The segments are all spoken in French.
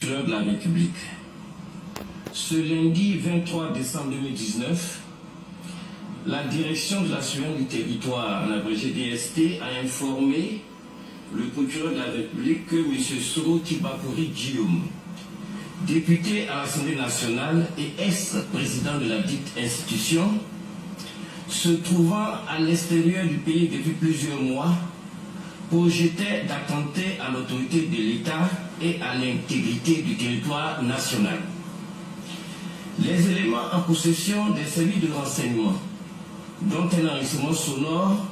de la République. Ce lundi 23 décembre 2019, la direction de la surveillance du territoire, en abrégé DST, a informé le procureur de la République que M. Soro Kibafori Guillaume, député à l'Assemblée nationale et ex-président de la dite institution, se trouvant à l'extérieur du pays depuis plusieurs mois, projetait d'attenter à l'autorité de l'État et à l'intégrité du territoire national. Les éléments en possession des services de renseignement, dont un enregistrement sonore,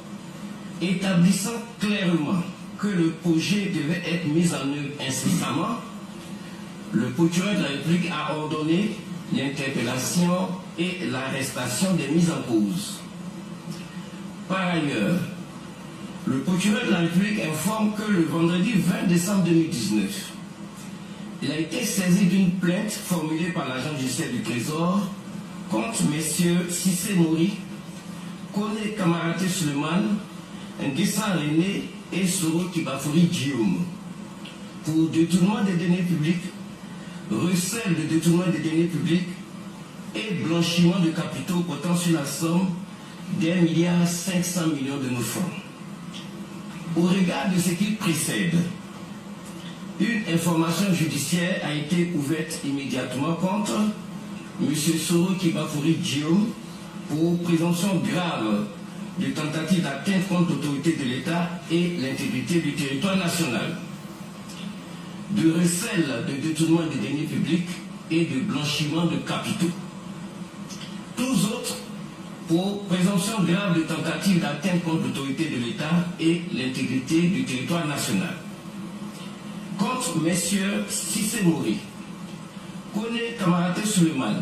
établissant clairement que le projet devait être mis en œuvre incessamment, le procureur de la République a ordonné l'interpellation et l'arrestation des mises en cause. Par ailleurs, le procureur de la République informe que le vendredi 20 décembre 2019, il a été saisi d'une plainte formulée par l'agent judiciaire du Trésor contre messieurs Cissé Mori, Kone Kamaraté Suleiman, Nguessan René et Soro Kibafori Guillaume pour détournement des deniers publics, recel de détournement des deniers publics et blanchiment de capitaux portant sur la somme d'1,5 milliard de nos francs. Au regard de ce qui précède, une information judiciaire a été ouverte immédiatement contre M. Soro Kibafori Guillaume pour présomption grave de tentative d'atteinte contre l'autorité de l'État et l'intégrité du territoire national, de recel de détournement des deniers publics et de blanchiment de capitaux. Tous autres pour présomption grave de tentative d'atteinte contre l'autorité de l'État et l'intégrité du territoire national. Contre messieurs Cissé Mori, Kone Kamaraté Suleiman,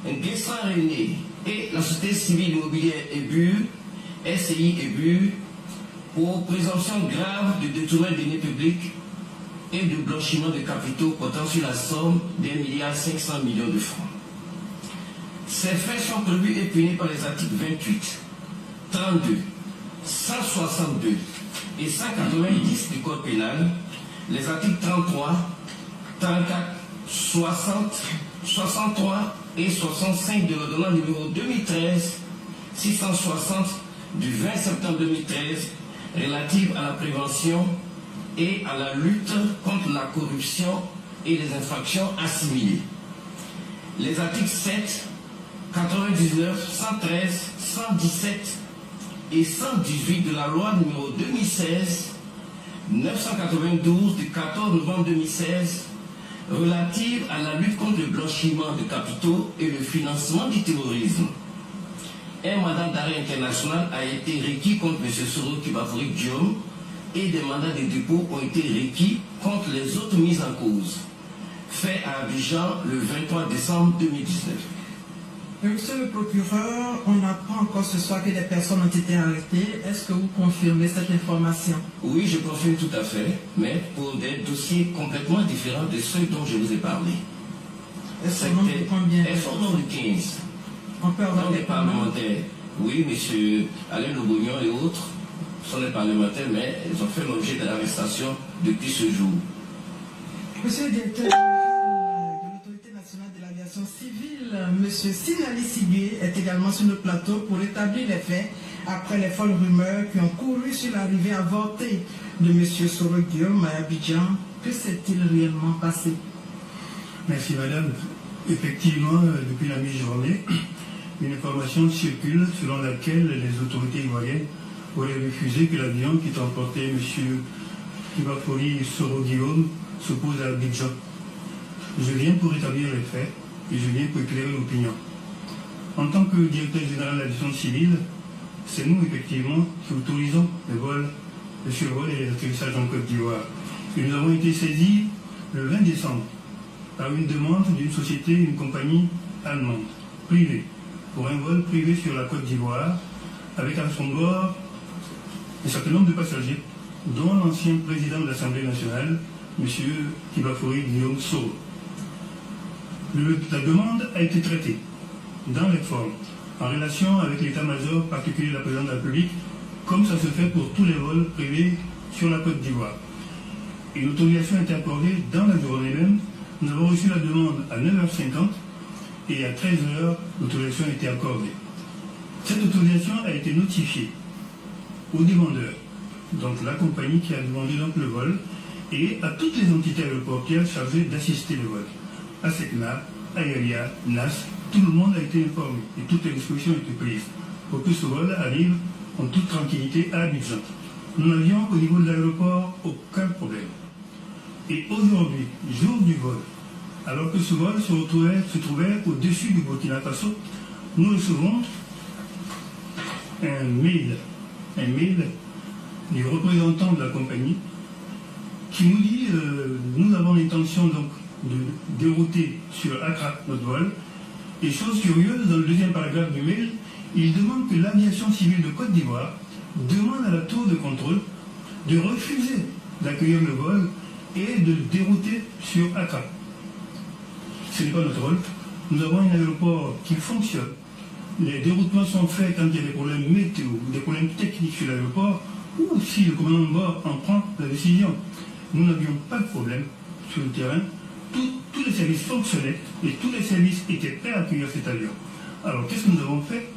Nguessan René et la société civile immobilière EBU, SCI EBU, pour présomption grave de détournement des deniers publics et de blanchiment de capitaux portant sur la somme d'1,5 milliard de francs. Ces faits sont prévus et punis par les articles 28, 32, 162 et 190 du Code pénal, les articles 33, 34, 60, 63 et 65 de l'ordonnance numéro 2013-660 du 20 septembre 2013 relative à la prévention et à la lutte contre la corruption et les infractions assimilées. Les articles 7, 99, 113, 117 et 118 de la loi numéro 2016-992 du 14 novembre 2016 relative à la lutte contre le blanchiment de capitaux et le financement du terrorisme. Un mandat d'arrêt international a été requis contre M. Soro Kibafori Guillaume et des mandats de dépôt ont été requis contre les autres mises en cause. Fait à Abidjan le 23 décembre 2019. Monsieur le procureur, on apprend encore ce soir que des personnes ont été arrêtées. Est-ce que vous confirmez cette information? Oui, je confirme tout à fait, mais pour des dossiers complètement différents de ceux dont je vous ai parlé. Est-ce au nombre de combien? Elles sont au nombre de 15. On peut avoir des parlementaires. Oui, M. Alain Lobognon et autres sont des parlementaires, mais ils ont fait l'objet de l'arrestation depuis ce jour. Monsieur le directeur de l'Autorité nationale de l'aviation civile, M. Sinali Sigué, est également sur le plateau pour établir les faits après les folles rumeurs qui ont couru sur l'arrivée avortée de M. Soro Guillaume à Abidjan. Que s'est-il réellement passé? Merci madame. Effectivement, depuis la mi-journée, une information circule selon laquelle les autorités ivoiriennes auraient refusé que l'avion qui transportait M. Kibafori Soro Guillaume se pose à Abidjan. Je viens pour établir les faits et je viens pour éclairer l'opinion. En tant que directeur général de l'aviation civile, c'est nous effectivement qui autorisons les vols, les survols et les atterrissages en Côte d'Ivoire. Et nous avons été saisis le 20 décembre par une demande d'une société, une compagnie allemande, privée, pour un vol privé sur la Côte d'Ivoire, avec à son bord un certain nombre de passagers, dont l'ancien président de l'Assemblée nationale, M. Kibafori Guillaume Soro. La demande a été traitée dans les formes, en relation avec l'état-major particulier de la présidence de la République, comme ça se fait pour tous les vols privés sur la Côte d'Ivoire. Une autorisation a été accordée dans la journée même reçu la demande à 9h50 et à 13h, l'autorisation a été accordée. Cette autorisation a été notifiée au demandeur, donc la compagnie qui a demandé donc le vol, et à toutes les entités aéroportières chargées d'assister le vol. ASECNA, Aéria, NAS, tout le monde a été informé et toutes les dispositions ont été prises pour que ce vol arrive en toute tranquillité à Abidjan. Nous n'avions au niveau de l'aéroport aucun problème. Et aujourd'hui, jour du vol, alors que ce vol se trouvait au-dessus du Burkina Faso, nous recevons un mail du représentant de la compagnie qui nous dit nous avons l'intention donc de dérouter sur Accra notre vol. Et chose curieuse, dans le deuxième paragraphe du mail, il demande que l'aviation civile de Côte d'Ivoire demande à la tour de contrôle de refuser d'accueillir le vol et de le dérouter sur Accra. Ce n'est pas notre rôle. Nous avons un aéroport qui fonctionne. Les déroutements sont faits quand il y a des problèmes météo, des problèmes techniques sur l'aéroport, ou si le commandant de bord en prend la décision. Nous n'avions pas de problème sur le terrain. Tous les services fonctionnaient et tous les services étaient prêts à accueillir cet avion. Alors qu'est-ce que nous avons fait?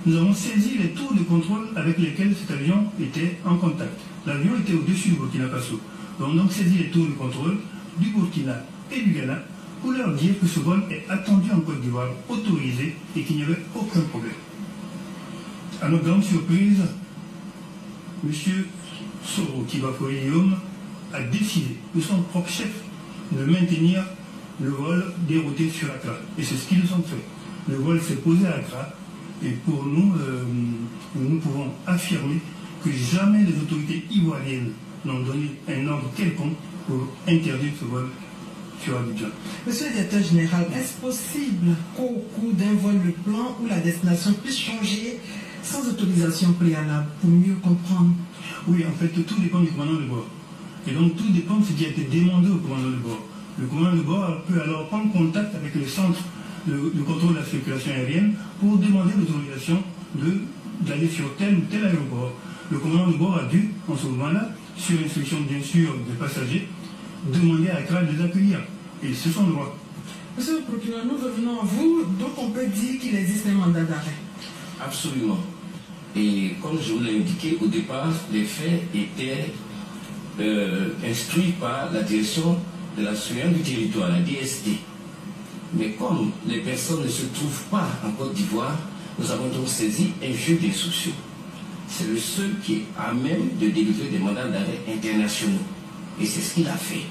Nous avons saisi les tours de contrôle avec lesquels cet avion était en contact. L'avion était au-dessus du Burkina Faso. Nous avons donc saisi les tours de contrôle du Burkina et du Ghana pour leur dire que ce vol est attendu en Côte d'Ivoire, autorisé et qu'il n'y avait aucun problème. À notre grande surprise, M. Soro Kibafoye-Guillaume a décidé de son propre chef de maintenir le vol dérouté sur Accra. Et c'est ce qu'ils ont fait. Le vol s'est posé à Accra et pour nous, nous pouvons affirmer que jamais les autorités ivoiriennes n'ont donné un ordre quelconque pour interdire ce vol sur Abidjan. Monsieur le directeur général, est-ce possible qu'au cours d'un vol, le plan ou la destination puisse changer sans autorisation préalable pour mieux comprendre? Oui, en fait, tout dépend du commandant de bord. Et donc, tout dépend de ce qui a été demandé au commandant de bord. Le commandant de bord peut alors prendre contact avec le centre de contrôle de la circulation aérienne pour demander l'autorisation d'aller sur tel ou tel aéroport. Le commandant de bord a dû, en ce moment-là, sur instruction bien sûr des passagers, demander à Accra de les accueillir. Et c'est son droit. Monsieur le procureur, nous revenons à vous. Donc on peut dire qu'il existe un mandat d'arrêt. Absolument. Et comme je vous l'ai indiqué au départ, les faits étaient instruits par la direction de la surveillance du territoire, la DST. Mais comme les personnes ne se trouvent pas en Côte d'Ivoire, nous avons donc saisi un juge d'instruction. C'est le seul qui est à même de délivrer des mandats d'arrêt internationaux. Et c'est ce qu'il a fait.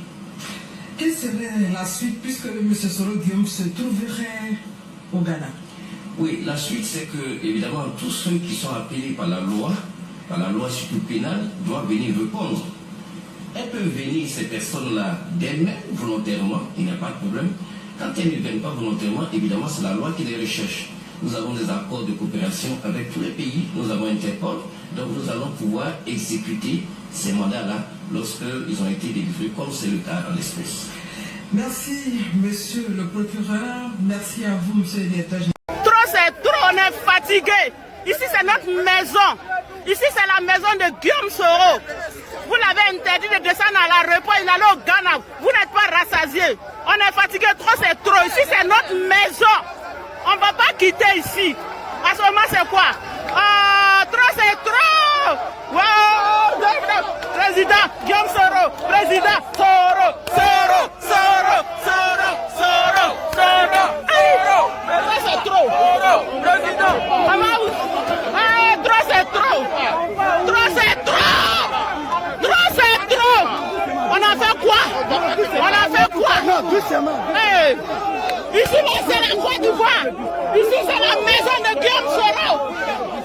Quelle serait la suite puisque M. Soro Guillaume se trouverait au Ghana? Oui, la suite c'est que, évidemment, tous ceux qui sont appelés par la loi surtout pénale, doivent venir répondre. Elles peuvent venir, ces personnes-là, d'elles-mêmes, volontairement, il n'y a pas de problème. Quand elles ne viennent pas volontairement, évidemment, c'est la loi qui les recherche. Nous avons des accords de coopération avec tous les pays, nous avons Interpol, donc nous allons pouvoir exécuter ces mandats-là lorsqu'ils ont été délivrés, comme c'est le cas en l'espèce. Merci, monsieur le procureur. Merci à vous, monsieur le directeur général. Trop, c'est trop, on est fatigué. Ici, c'est notre maison. Ici, c'est la maison de Guillaume Soro. Vous l'avez interdit de descendre à l'aéroport, il allait au Ghana. Vous n'êtes pas rassasié. On est fatigué, trop, c'est trop. Ici, c'est notre maison. On ne va pas quitter ici. À ce moment, c'est quoi? Trop, c'est trop. Wow. Président Guillaume Soro. Président Soro. Soro. Soro. Soro. Soro. Soro. Trop, c'est trop. Président. Trop, c'est trop. Trop, c'est trop. Trop, c'est trop. On a fait quoi? On a fait quoi? Hey. Ici, c'est la Côte d'Ivoire. Ici, c'est la maison de Guillaume Soro.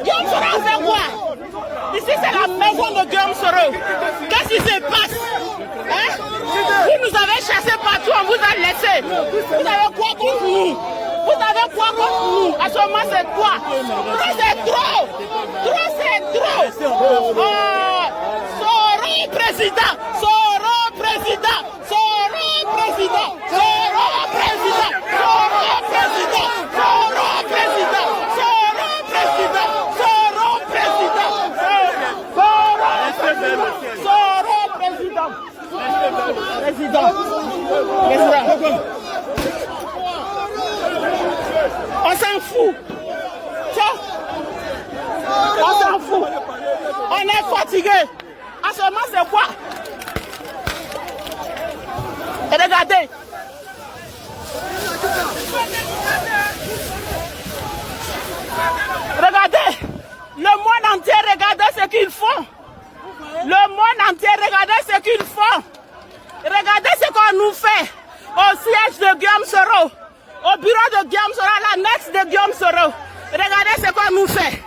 Guillaume Soro a fait quoi? Ici, c'est la maison de Guillaume Soro. Qu'est-ce qui se passe? Hein? Vous nous avez chassés partout, on vous a laissé. Vous avez quoi contre nous? Vous avez quoi contre nous? À ce moment, c'est quoi? Trop, c'est trop. Trop, c'est trop. Soro, président. Soro, président. Soro, président. Soro, président. Soro, président. Soro, président. Soro, président. Soro, président. Soro, président. Président. fout. On s'en fout. On est fatigué. En ce moment, c'est quoi? Et regardez. Regardez. Le monde entier, regardez ce qu'ils font. Le monde entier, regardez ce qu'ils font. Regardez ce qu'on nous fait au siège de Guillaume Soro, au bureau de Guillaume Soro, à l'annexe de Guillaume Soro. Regardez ce qu'on nous fait.